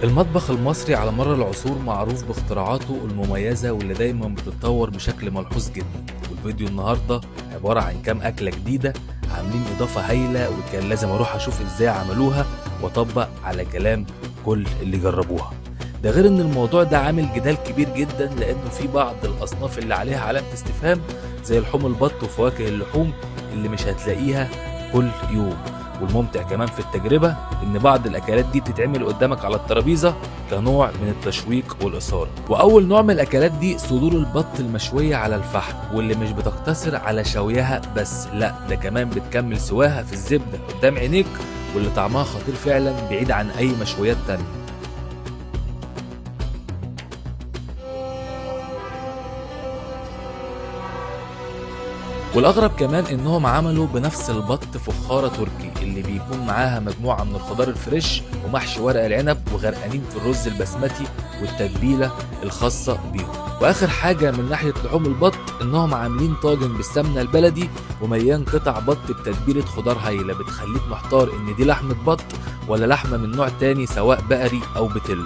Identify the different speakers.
Speaker 1: المطبخ المصري على مر العصور معروف باختراعاته المميزة واللي دايما بتتطور بشكل ملحوظ جدا. والفيديو النهاردة عبارة عن كام أكلة جديدة عاملين إضافة هايلة، وكان لازم أروح أشوف إزاي عملوها وأطبق على كلام كل اللي جربوها. ده غير إن الموضوع ده عامل جدال كبير جدا، لأنه في بعض الأصناف اللي عليها علامة استفهام زي لحوم البط وفواكه اللحوم اللي مش هتلاقيها كل يوم. والممتع كمان في التجربة إن بعض الأكلات دي بتتعمل قدامك على الترابيزة كنوع من التشويق والإثارة. وأول نوع من الأكلات دي صدور البط المشوية على الفحم، واللي مش بتقتصر على شويها بس، لا ده كمان بتكمل سواها في الزبدة قدام عينيك، واللي طعمها خطير فعلا بعيد عن أي مشويات تانية. والاغرب كمان انهم عملوا بنفس البط فخاره تركي اللي بيكون معاها مجموعه من الخضار الفريش ومحشي ورق العنب وغرقانين في الرز البسمتي والتتبيله الخاصه بيهم. واخر حاجه من ناحيه لحوم البط انهم عاملين طاجن بالسمنه البلدي ومليان قطع بط بتتبيله خضار هايله بتخليك محتار ان دي لحمه بط ولا لحمه من نوع تاني سواء بقري او بتل.